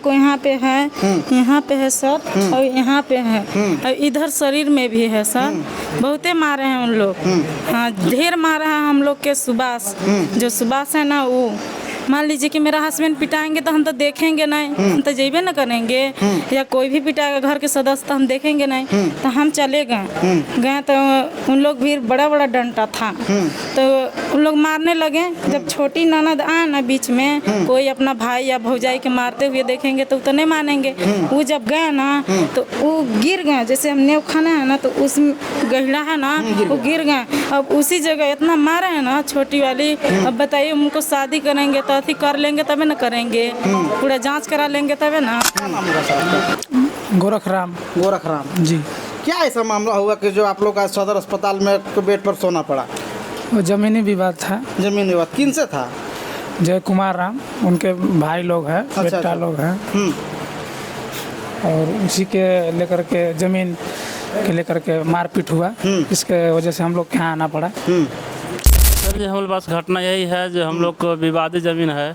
को यहाँ पे है सर, और यहाँ पे है, और इधर शरीर में भी है सर। बहुते मारे हैं उन लोग। हाँ, ढेर मारा है हम लोग के। सुभाष, जो सुभाष है ना, वो मान लीजिए कि मेरा हस्बैंड पिटाएंगे तो हम तो देखेंगे नहीं, हम तो जेबे न करेंगे। या कोई भी पिटाएगा घर के सदस्य तो हम देखेंगे नहीं, तो हम चले गए तो उन लोग भी बड़ा बड़ा डंडा था, तो उन लोग मारने लगे। जब छोटी ननद आए ना बीच में, कोई अपना भाई या भौजाई के मारते हुए देखेंगे तो नहीं मानेंगे। वो जब गए ना तो वो गिर गए, जैसे हमने खाना है ना तो उस गहरा है ना, वो गिर गए। अब उसी जगह इतना मारे है ना छोटी वाली। अब बताइए, उनको शादी करेंगे तो अथी कर लेंगे तबे न करेंगे, पूरा जांच करा लेंगे तबे ना। गोरखराम जी। क्या ऐसा मामला हुआ कि जो आप लोग आज सदर अस्पताल में बेड पर सोना पड़ा? वो जमीनी विवाद था। जमीनी विवाद किन से था? जय कुमार राम, उनके भाई लोग हैं, बेटा लोग हैं, और उसी के लेकर के जमीन के लेकर के मारपीट हुआ। इसके वजह से हम लोग यहाँ आना पड़ा। सर जी, हमारे पास घटना यही है, जो हम लोग को विवादित ज़मीन है,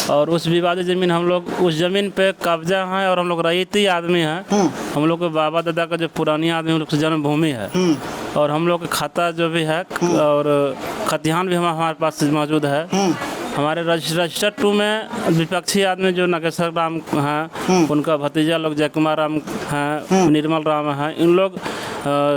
और उस विवादित ज़मीन हम लोग उस ज़मीन पे कब्जा है, और हम लोग रईती आदमी हैं। हम लोग के बाबा दादा का जो पुरानी आदमी, हम लोग की जन्मभूमि है, और हम लोग का खाता जो भी है और खतिहान भी हमारे पास मौजूद है। हमारे रजिस्टर 2 में विपक्षी आदमी जो नागेश्वर राम हैं, उनका भतीजा लोग जय कुमार राम हैं, निर्मल राम हैं, इन लोग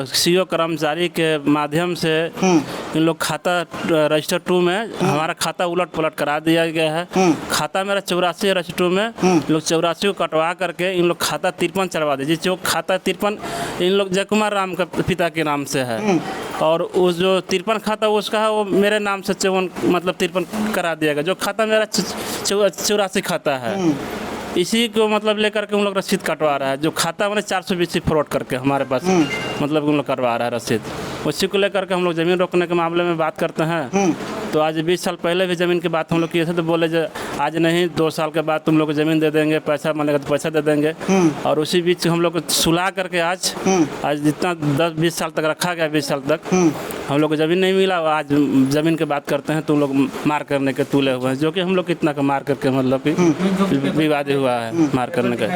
सीओ कर्मचारी के माध्यम से इन लोग खाता रजिस्टर 2 में हमारा खाता उलट पलट करा दिया गया है। खाता मेरा 84 है, रजिस्टर 2 में लोग 84 को कटवा करके इन लोग खाता 53 चढ़वा दीजिए। जो खाता 53 इन लोग जय कुमार राम का पिता के नाम से है, और उस जो 53 खाता उसका है, वो मेरे नाम से 54 मतलब 53 करा दिया गया। जो खाता मेरा 84 खाता है, इसी को मतलब लेकर के उन लोग रसीद कटवा रहा है। जो खाता मैंने 420 फ्रॉड करके हमारे पास मतलब उन लोग करवा रहा है रसीद। उसी को लेकर के हम लोग ज़मीन रोकने के मामले में बात करते हैं। तो आज 20 साल पहले भी ज़मीन की बात हम लोग किए थे, तो बोले जो आज नहीं, 2 साल के बाद तुम लोग को ज़मीन दे देंगे, पैसा मांगेगा तो पैसा दे देंगे। और उसी बीच हम लोग को सुलह करके आज जितना 10-20 साल तक रखा गया, 20 साल तक हम लोग को ज़मीन नहीं मिला। आज ज़मीन की बात करते हैं तो लोग मार करने के तुले हुए हैं, जो कि हम लोग कितना का मार करके मतलब कि विवाद हुआ है मार करने का।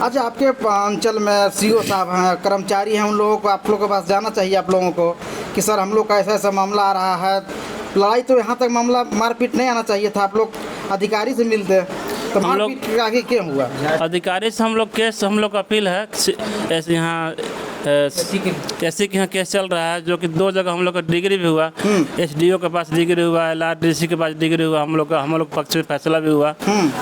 अच्छा, आपके अंचल में सीओ साहब हैं, कर्मचारी हैं, उन लोगों को आप लोगों के पास जाना चाहिए आप लोगों को कि सर हम लोग का ऐसा ऐसा मामला आ रहा है। लड़ाई तो यहाँ तक मामला मारपीट नहीं आना चाहिए था, आप लोग अधिकारी से मिलते, तो मारपीट आगे क्यों हुआ? अधिकारी से हम लोग केस, हम लोग का अपील है ऐसे यहाँ ऐसे के यहाँ केस चल रहा है, जो कि 2 जगह हम लोग का डिग्री भी हुआ। SDO के पास डिग्री हुआ, LRDC के पास डिग्री हुआ, हम लोग पक्ष में फैसला भी हुआ।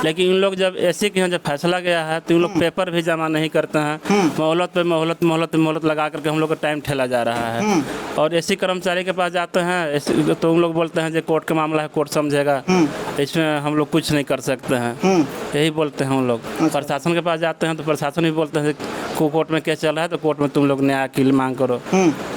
लेकिन इन लोग जब ऐसे के यहाँ जब फैसला गया है तो इन लोग पेपर भी जमा नहीं करते हैं। मोहलत पे मोहलत लगा करके हम लोग का टाइम ठेला जा रहा है। और ऐसी कर्मचारी के पास जाते हैं तो उन लोग बोलते हैं जो कोर्ट का मामला है, कोर्ट समझेगा, इसमें हम लोग कुछ नहीं कर सकते हैं, यही बोलते हैं उन लोग। प्रशासन के पास जाते हैं तो प्रशासन भी बोलते हैं कोर्ट में केस चल रहा है, तो कोर्ट में तुम लोग न्याय की मांग करो।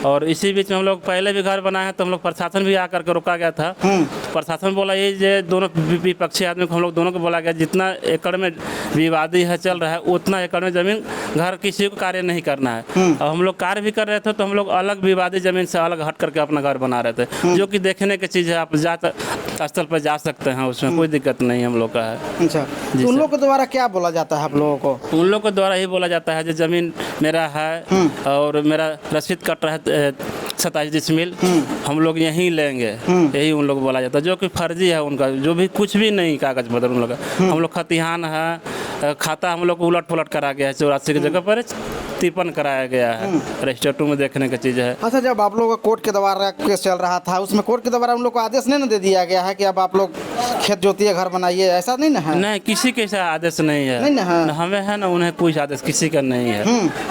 और इसी बीच में हम लोग पहले भी घर बनाए हैं, तो हम लोग प्रशासन भी आकर के रोका गया था। प्रशासन बोला ये दोनों विपक्षी आदमी को हम लोग दोनों को बोला गया, जितना एकड़ में विवादी है चल रहा है, उतना एकड़ में ज़मीन घर किसी को कार्य नहीं करना है। और हम लोग कार्य भी कर रहे थे, तो हम लोग अलग विवादी ज़मीन से अलग हट करके अपना घर बना रहे थे, जो कि देखने की चीज़ है। आप स्थल पर जा सकते हैं, उसमें कोई दिक्कत नहीं हम लोग का है। अच्छा, तो उन लोग के द्वारा क्या बोला जाता है आप लोगों को? उन लोग के द्वारा ही बोला जाता है जो ज़मीन मेरा है और मेरा रसीद कट रहा है 27 डिसमिल, हम लोग यहीं लेंगे, यही उन लोग बोला जाता है, जो कि फर्जी है उनका। जो भी कुछ भी नहीं कागज पत्र उन लोग का। हम लोग खतिहान है, खाता हम लोग को उलट पुलट करा गया है, 84 की जगह पर 53 कराया गया है। रजिस्टर 2 में देखने की चीज़ है। अच्छा, जब आप लोगों का कोर्ट के द्वारा केस चल रहा था, उसमें कोर्ट के द्वारा उन लोग को आदेश नहीं न दे दिया गया है कि अब आप लोग खेत जोतिए, घर बनाइए, ऐसा नहीं ना है? नहीं, किसी के ऐसा आदेश नहीं है। नहीं ना है? हमें है ना, उन्हें कोई आदेश किसी का नहीं है।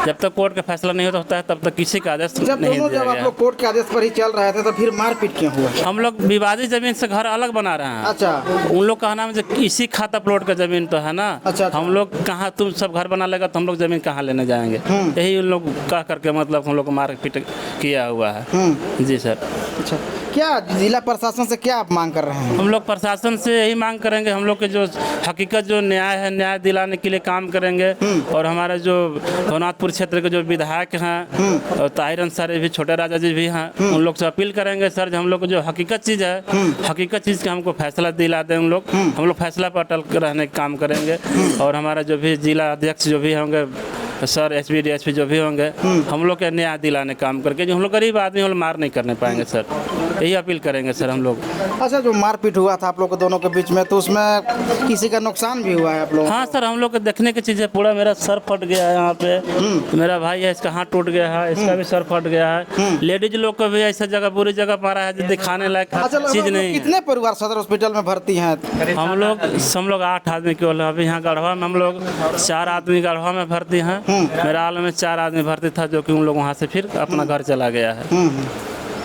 जब तक कोर्ट का फैसला नहीं होता है तब तक किसी का आदेश नहीं दिया गया। जब आप लोग कोर्ट के आदेश पर ही चल रहे थे तो फिर मारपीट क्यों हुआ? हम लोग विवादित जमीन से घर अलग बना रहे हैं। अच्छा, उन लोग का नाम जो इसी खाता प्लॉट का जमीन तो है ना। अच्छा। हम लोग कहाँ, तुम सब घर बना लेगा तो हम लोग जमीन कहाँ लेने जाएंगे? यही उन लोग कह करके मतलब हम लोग को मारपीट किया हुआ है। जी सर। अच्छा, क्या जिला प्रशासन से क्या आप मांग कर रहे हैं? हम लोग प्रशासन से यही मांग करेंगे, हम लोग के जो हकीकत जो न्याय है न्याय दिलाने के लिए काम करेंगे। और हमारे जो भवनाथपुर क्षेत्र के जो विधायक हैं और ताहिर अंसारी भी, छोटे राजा जी भी हैं, उन लोग से अपील करेंगे सर हम लोग को जो हकीकत चीज़ है, हकीकत चीज़ का हमको फैसला दिला दें उन लोग। हम लोग फैसला पर अटल रहने का काम करेंगे। और हमारा जो भी जिला अध्यक्ष जो भी होंगे सर, एसपी डीएसपी जो भी होंगे, हम लोग के न्याय दिलाने काम करके, जो हम लोग गरीब आदमी हम लोग मार नहीं करने पाएंगे सर, यही अपील करेंगे सर हम लोग। अच्छा, जो मारपीट हुआ था आप लोग के दोनों के बीच में, तो उसमें किसी का नुकसान भी हुआ है आप लोग? हाँ सर, हम लोग को देखने की चीज़ है, पूरा मेरा सर फट गया है यहाँ पे, मेरा भाई है इसका हाथ टूट गया है, इसका भी सर फट गया है। लेडीज लोग को भी ऐसा जगह बुरी जगह मारा है जो दिखाने लायक अच्छा, चीज़ नहीं है। कितने परिवार सदर हॉस्पिटल में भर्ती हैं? हम लोग 8 आदमी केवल अभी यहाँ गढ़वा में हम लोग 4 आदमी गढ़वा में भर्ती हैं। मेरा हाल में 4 आदमी भर्ती था, जो कि उन लोग वहाँ से फिर अपना घर चला गया है।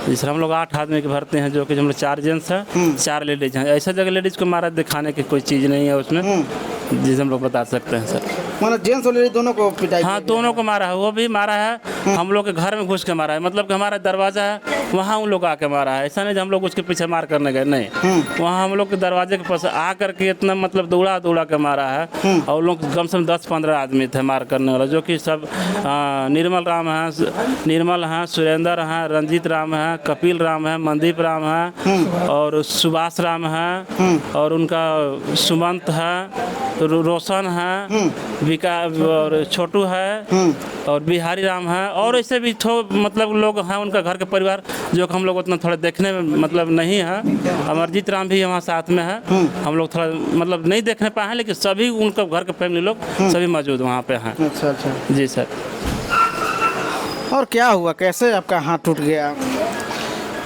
जिससे हम लोग 8 आदमी के भर्ती हैं, जो कि हम लोग 4 जेंट्स हैं, 4 लेडीज हैं। ऐसा जगह लेडीज को मारा दिखाने की कोई चीज़ नहीं है उसमें, जिसे हम लोग बता सकते हैं सर। मतलब जेंट्स और लेडीज दोनों को पिटाई? हाँ, दोनों को मारा है, वो भी मारा है, हम लोग के घर में घुस के मारा है। मतलब कि हमारा दरवाज़ा है वहाँ उन लोग आके मारा है, ऐसा नहीं हम लोग उसके पीछे मार करने गए, नहीं। वहाँ हम लोग के दरवाजे के पास आ करके इतना मतलब दौड़ा के मारा है। और लोग कम से कम 10-15 आदमी थे मार करने वाला, जो कि सब निर्मल हैं, सुरेंद्र हैं, रंजीत राम हैं, कपिल राम हैं, मनदीप राम हैं, और सुभाष राम हैं, और उनका सुमंत है, रोशन है, विकास और छोटू है, और बिहारी राम है, और ऐसे भी मतलब लोग हैं उनका घर के परिवार, जो कि हम लोग उतना थोड़ा देखने में मतलब नहीं है। अमरजीत राम भी वहाँ साथ में है, हम लोग थोड़ा मतलब नहीं देखने पाए हैं, लेकिन सभी उनका घर के फैमिली लोग सभी मौजूद वहाँ पे हैं। अच्छा जी सर। और क्या हुआ, कैसे आपका हाथ टूट गया?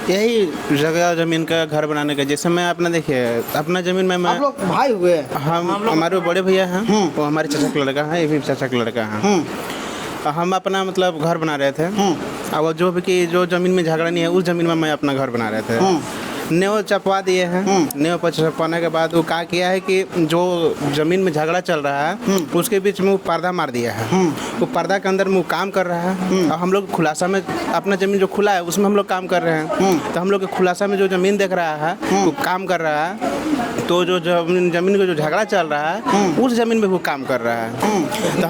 यही जगह ज़मीन का घर बनाने का, जैसे मैं अपना देखिए अपना ज़मीन में मैं आप लोग भाई हुए? हम हमारे बड़े भैया हैं, वो हमारे चाचा का लड़का है, ये भी चाचा का लड़का है। हम अपना मतलब घर बना रहे थे, अब जो भी कि जो ज़मीन में झगड़ा नहीं है उस ज़मीन में मैं अपना घर बना रहे थे। नेव चपवा दिए हैं, नेव पर चपवाने के बाद वो क्या किया है कि जो ज़मीन में झगड़ा चल रहा है उसके बीच में वो पर्दा मार दिया है। वो पर्दा के अंदर में वो काम कर रहा है, और हम लोग खुलासा में अपना ज़मीन जो खुला है उसमें हम लोग काम कर रहे हैं। तो हम लोग के खुलासा में जो ज़मीन देख रहा है वो काम कर रहा है, तो जो ज़मीन का जो झगड़ा चल रहा है उस ज़मीन में वो काम कर रहा है। तो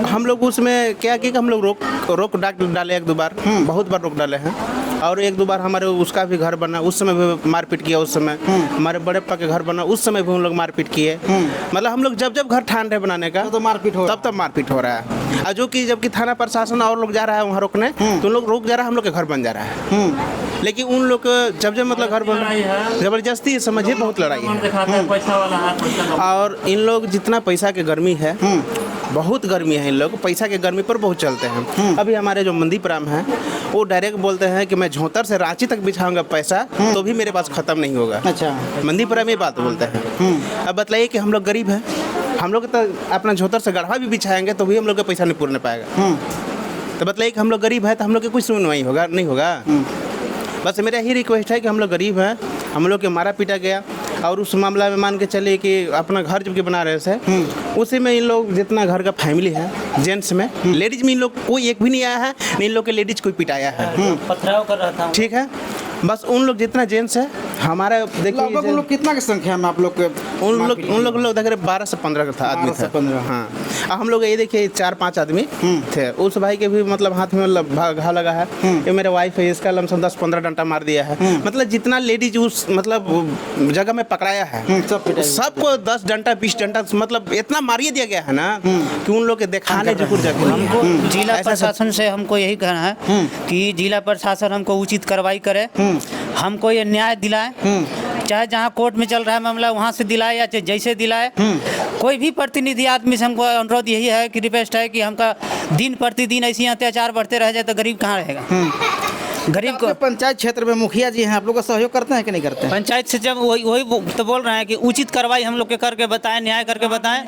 हम लोग उसमें क्या किया कि हम लोग रोक डाले 1-2 बार, बहुत बार रोक डाले हैं। और 1-2 बार हमारे उसका भी घर बना, उस समय भी मारपीट किया। उस समय हमारे बड़े पापा के घर बना, उस समय भी हम लोग मारपीट किए। मतलब हम लोग जब घर ठान रहे बनाने का तो मारपीट हो, तब मारपीट हो रहा है। और जो कि जबकि थाना प्रशासन और लोग जा रहा है वहाँ रोकने, तो उन लोग रोक जा रहा है, हम लोग के घर बन जा रहा है। लेकिन उन लोग जब मतलब घर बन रहा है जबरदस्ती, समझिए बहुत लड़ाई है। और इन लोग जितना पैसा के गर्मी है, बहुत गर्मी है, इन लोग पैसा के गर्मी पर बहुत चलते हैं। अभी हमारे जो मनदीप राम हैं वो डायरेक्ट बोलते हैं कि मैं झोंतर से रांची तक बिछाऊंगा पैसा तो भी मेरे पास ख़त्म नहीं होगा। अच्छा, मनदीप राम ये बात बोलते हैं। अब बताइए कि हम लोग गरीब हैं, हम लोग तो अपना झोंतर से गढ़वा भी बिछाएंगे तो भी हम लोग का पैसा नहीं पूरने पाएगा। तो बताइए कि हम लोग गरीब हैं तो हम लोग के कुछ सुनवाई होगा नहीं होगा। बस मेरा यही रिक्वेस्ट है कि हम लोग गरीब हैं, हम लोग के मारा पीटा गया, और उस मामला में मान के चलिए कि अपना घर जबकि बना रहे थे, उसी में इन लोग जितना घर का फैमिली है जेंट्स में, लेडीज में इन लोग कोई एक भी नहीं आया है, नहीं इन लोग के लेडीज कोई पिटाया है, पथराव कर रहा था। ठीक है। बस उन लोग जितना जेंट्स है हमारा देखिए, लगभग उन लोग कितना की संख्या में आप लोग के? उन लोग देख रहे 12 से 15 था आदमी था। 15। हाँ, अब हम लोग ये देखिए 4-5 आदमी थे। उस भाई के भी मतलब हाथ में घाव लगा है। ये मेरे वाइफ है, इसका लमसम 10-15 डंडा मार दिया है। मतलब जितना लेडीज उस मतलब जगह में पकड़ाया है सबको 10 डंडा 20 डंडा मतलब इतना मारिए दिया गया है ना कि उन लोग के दिखाने जुकुर जगह। हमको जिला प्रशासन से हमको यही कहना है कि जिला प्रशासन हमको उचित कार्रवाई करे, हमको ये न्याय दिलाए, चाहे जहाँ कोर्ट में चल रहा है मामला वहाँ से दिलाए या जैसे दिलाए। कोई भी प्रतिनिधि आदमी से हमको अनुरोध यही है कि रिक्वेस्ट है कि हमका दिन प्रतिदिन ऐसे अत्याचार बढ़ते रह जाए तो गरीब कहाँ रहेगा। गरीब को पंचायत क्षेत्र में मुखिया जी हैं, आप लोग का सहयोग करते हैं कि नहीं करते हैं? पंचायत से जब वही तो बोल रहे हैं कि उचित कार्रवाई हम लोग के करके बताएं, न्याय करके बताएं।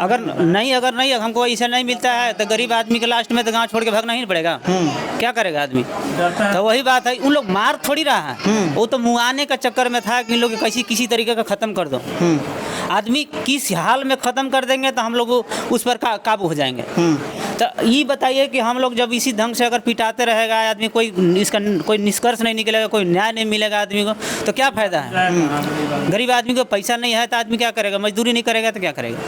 अगर नहीं हमको ऐसा नहीं मिलता है तो गरीब आदमी के लास्ट में तो गांव छोड़ के भागना ही नहीं पड़ेगा। क्या करेगा आदमी? तो वही बात है, उन लोग मार थोड़ी रहा है, वो तो मुआने का चक्कर में था कि इन लोग किसी तरीके का ख़त्म कर दो। आदमी किस हाल में ख़त्म कर देंगे तो हम लोग उस पर काबू हो जाएंगे। तो ये बताइए कि हम लोग जब इसी ढंग से अगर पिटाते रहेगा आदमी, कोई इसका कोई निष्कर्ष नहीं निकलेगा, कोई न्याय नहीं मिलेगा आदमी को, तो क्या फ़ायदा है। गरीब आदमी को पैसा नहीं है तो आदमी क्या करेगा, मजदूरी नहीं करेगा तो क्या करेगा।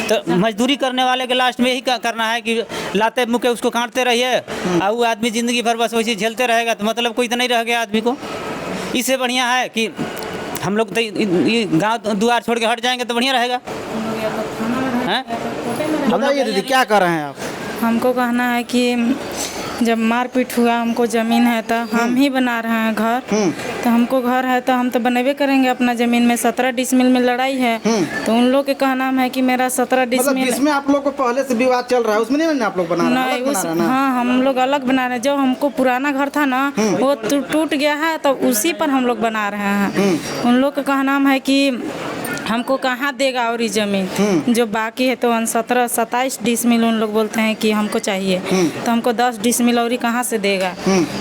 तो मजदूरी करने वाले के लास्ट में यही करना है कि लाते मुँह के उसको काटते रहिए और वो आदमी ज़िंदगी भर बस वैसे झेलते रहेगा, तो मतलब कोई तो नहीं रह गया आदमी को। इससे बढ़िया है कि हम लोग तो ये गांव दुआर छोड़ के हट जाएंगे तो बढ़िया रहेगा। हैं? बताइए दीदी क्या कर रहे हैं आप? हमको कहना है कि जब मारपीट हुआ, हमको ज़मीन है तो हम ही बना रहे हैं घर, तो हमको घर है तो हम तो बनेबे करेंगे अपना ज़मीन में। 17 डिसमिल में लड़ाई है, तो उन लोग के कहना है कि मेरा 17 मतलब डिसमिल। जिसमें आप लोग को पहले से विवाद चल रहा है उसमें नहीं आप लोग बना रहे हैं, नहीं अलग बना उस रहे हैं ना? हाँ, हम लोग अलग बना रहे हैं। जो हमको पुराना घर था ना वो टूट गया है, तो उसी पर हम लोग बना रहे हैं। उन लोग का कहना है कि हमको कहाँ देगा और ये ज़मीन जो बाकी है, तो 27 डिसमिल उन लोग बोलते हैं कि हमको चाहिए, तो हमको 10 डिसमिल और कहाँ से देगा।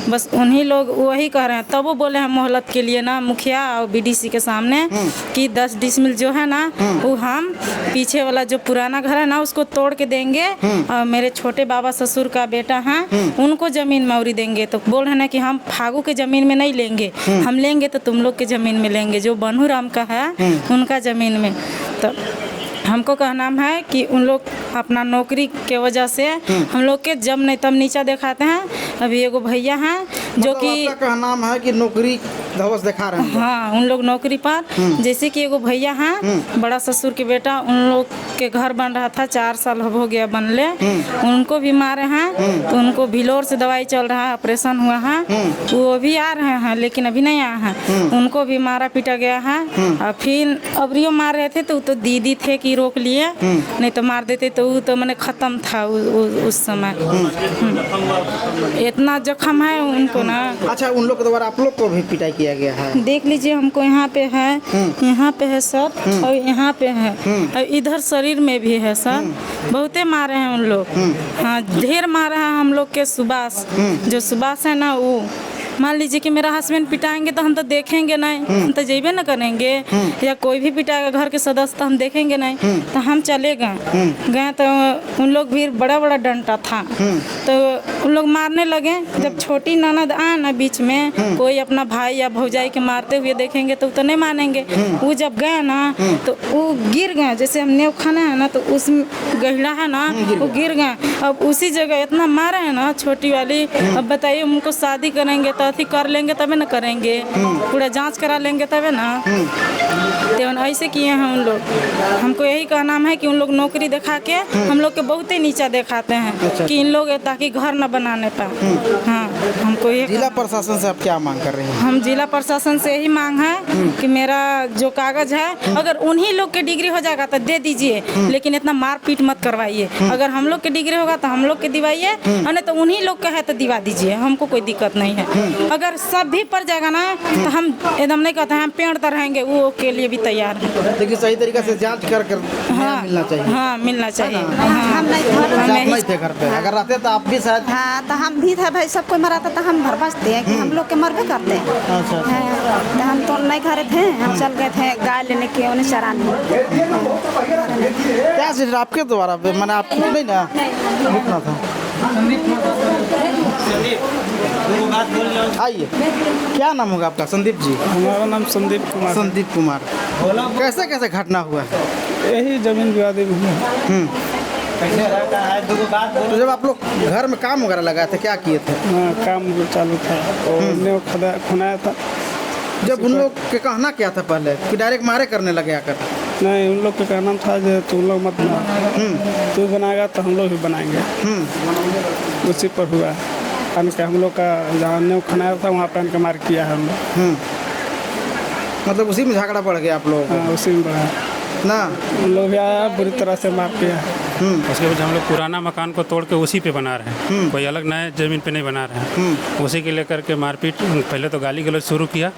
बस उन्हीं लोग वही कह रहे हैं। तब वो बोले हैं मोहलत के लिए ना मुखिया और बीडीसी के सामने कि 10 डिसमिल जो है ना वो हम पीछे वाला जो पुराना घर है ना उसको तोड़ के देंगे, और मेरे छोटे बाबा ससुर का बेटा है उनको ज़मीन मौरी देंगे। तो बोल रहे हैं कि हम फागू के ज़मीन में नहीं लेंगे, हम लेंगे तो तुम लोग के ज़मीन में लेंगे, जो बनू राम का है उनका ज़मीन में। तो हमको कहना है कि उन लोग अपना नौकरी के वजह से हम लोग के जब नहीं तब नीचा दिखाते हैं। अभी एगो भैया हैं जो मतलब कि आपका कहना है कि नौकरी धवस दिखा रहे हैं। हाँ, उन लोग नौकरी पर, जैसे कि एगो भैया हैं बड़ा ससुर के बेटा, उन लोग के घर बन रहा था, 4 साल हो गया बनले, उनको भी मारे हैं, तो उनको भिलोर से दवाई चल रहा है, ऑपरेशन हुआ है, वो भी आ रहे हैं लेकिन अभी नहीं आए हैं, उनको भी मारा पीटा गया है। और फिर अबरियो मार रहे थे तो तो दीदी थे कि रोक लिए, नहीं तो मार देते तो वो तो मैंने ख़त्म था उस समय। इतना जख्म है उनको ना। अच्छा, उन लोग के द्वारा आप लोग को भी पिटाई किया गया है? देख लीजिए, हमको यहाँ पे है, यहाँ पे है सर, और यहाँ पे है, और इधर शरीर में भी है सर। बहुते मारे हैं उन लोग। हाँ, ढेर मारे हैं हम लोग के। सुभाष, जो सुभाष है ना, वो मान लीजिए कि मेरा हस्बैंड पिटाएंगे तो हम तो देखेंगे नहीं, हम तो जेबे न करेंगे, या कोई भी पिटाएगा घर के सदस्य तो हम देखेंगे नहीं, तो हम चले गए तो उन लोग भी बड़ा बड़ा डंडा था, तो उन लोग मारने लगे। जब छोटी ननद आए ना बीच में, कोई अपना भाई या भौजाई के मारते हुए देखेंगे तो नहीं मानेंगे। वो जब गए ना तो वो गिर गए, जैसे हम नेव खाना है ना तो उस गहला है ना वो गिर गए। अब उसी जगह इतना मारे हैं ना छोटी वाली। अब बताइए, उनको शादी करेंगे तो अथी कर लेंगे तबे ना करेंगे, पूरा जांच करा लेंगे तबे ना। तो ऐसे किए हैं उन लोग। हमको यही कहना है कि उन लोग नौकरी दिखा के हम लोग के बहुत ही नीचा दिखाते हैं कि इन लोग ताकि घर न बनाने पाए। हाँ, हमको ये जिला प्रशासन से आप क्या मांग कर रहे हैं? हम जिला प्रशासन से यही मांग है कि मेरा जो कागज है, अगर उन्हीं लोग के डिग्री हो जाएगा तो दे दीजिए, लेकिन इतना मारपीट मत करवाइए। अगर हम लोग के डिग्री होगा तो हम लोग के दिवाइए, और नहीं तो उन्हीं लोग का है तो दिवा दीजिए, हमको कोई दिक्कत नहीं है। अगर सब भी पड़ जाएगा ना तो हम एकदम नहीं कहते हैं, हम पेड़ तर रहेंगे, वो के लिए भी तैयार है। लेकिन सही तरीके से जांच कर हाँ, मिलना चाहिए। हाँ, मिलना चाहिए। हम नहीं घर आप नहीं थे घर पे, अगर रहते तो आप भी शायद। हाँ, तो हम भी थे भाई, सब कोई मरा था तो हम भर बचते हैं कि हम लोग के मरबे करते हैं। हाँ, तो हम तो नहीं घर थे, हम चल गए थे गाय लेने के, उन्हें चराने। क्या चीज आपके द्वारा मैंने आप नहीं ना रुकना था। आइए, क्या नाम होगा आपका? संदीप जी। हमारा नाम संदीप कुमार। संदीप कुमार, कैसे कैसे घटना हुआ है? यही जमीन विवाद में हुआ। तो जब आप लोग घर में काम वगैरह लगाए थे, क्या किए थे? हाँ, काम चालू था और ने खुनाया था। जब उन लोग के कहना क्या था पहले कि डायरेक्ट मारे करने लगे आकर? नहीं, उन लोग का कहना था जो तुम लोग मत बना, तू बनाएगा तो हम लोग भी बनाएंगे। उसी पर हुआ के हम लोग का जहाँ ने खनाया था वहाँ पर मार किया है हम लोग। मतलब उसी में झगड़ा बढ़ गया आप लोगों को? हाँ, उसी में बढ़ा ना, उन लोग भी आया बुरी तरह से मार किया। उसके बाद हम लोग पुराना मकान को तोड़ के उसी पे बना रहे हैं, कोई अलग नए ज़मीन पे नहीं बना रहे हैं। उसी के लेकर के मारपीट, पहले तो गाली गलौज शुरू किया,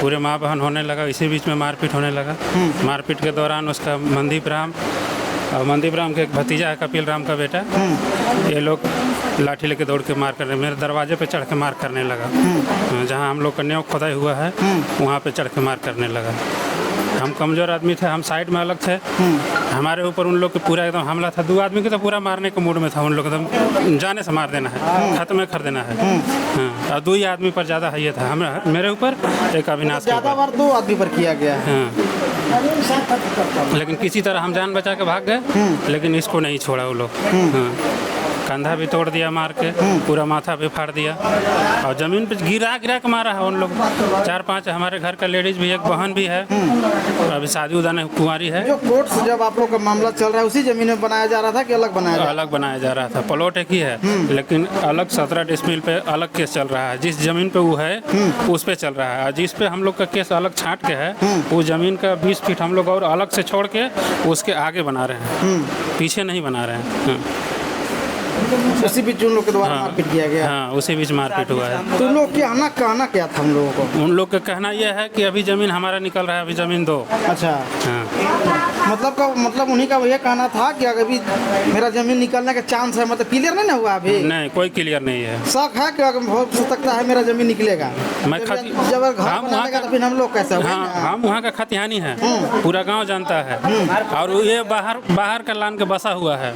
पूरे माँ बहन होने लगा, इसी बीच में मारपीट होने लगा। मारपीट के दौरान उसका मनदीप राम और मनदीप राम के एक भतीजा है कपिल राम का बेटा, ये लोग लाठी लेके दौड़ के मार करने, मेरे दरवाजे पे चढ़ के मार करने लगा। जहाँ हम लोग का न्यों खुदाई हुआ है वहाँ पे चढ़ के मार करने लगा। हम कमज़ोर आदमी थे, हम साइड में अलग थे। हमारे ऊपर उन लोग के पूरा एकदम हमला था। 2 आदमी के तो पूरा मारने के मूड में था उन लोग, एकदम जाने से मार देना है, खत्म कर देना है। हाँ, और 2 ही आदमी पर ज़्यादा है था, हम मेरे ऊपर, एक अविनाश के ज़्यादा ऊपर। बार 2 आदमी पर किया गया है। हाँ, लेकिन किसी तरह हम जान बचा के भाग गए, लेकिन इसको नहीं छोड़ा वो लोग। हाँ, कंधा भी तोड़ दिया मार के, पूरा माथा भी फाड़ दिया, और ज़मीन पे गिरा के मारा है उन लोग। 4-5 हमारे घर का लेडीज़ भी, एक बहन भी है, अभी शादी उदा नहीं, कुंवारी है। जो कोर्ट से जब आप लोग का मामला चल रहा है उसी ज़मीन में बनाया जा रहा था कि अलग बनाया जा रहा अलग बनाया जा रहा था। प्लॉट एक ही है, लेकिन अलग 17 डिसमिल पे अलग केस चल रहा है। जिस ज़मीन पे वो है उस पे चल रहा है, और जिस पे हम लोग का केस अलग छांट के है, वो ज़मीन का 20 फीट हम लोग और अलग से छोड़ के उसके आगे बना रहे हैं, पीछे नहीं बना रहे हैं। हाँ। उसी बीच उन लोग के द्वारा हाँ। मारपीट किया गया। हाँ, उसी बीच मारपीट हुआ है। तो लोग कहना क्या था हम लोगों को? उन लोग का कहना यह है कि अभी ज़मीन हमारा निकल रहा है, अभी ज़मीन दो। अच्छा, हाँ, मतलब उन्हीं का यह कहना था कि अभी मेरा ज़मीन निकलने का चांस है, मतलब क्लियर नहीं ना हुआ अभी? नहीं, कोई क्लियर नहीं है। शक है कि अगर हो सकता है मेरा ज़मीन निकलेगा। मैं जब खाती- घर हम वहाँ बनाएगा का- तो फिर हम लोग कैसे होंगे हाँ, ना? हम वहाँ का खतिहानी है, पूरा गांव जानता है, और ये बाहर का लान के बसा हुआ है।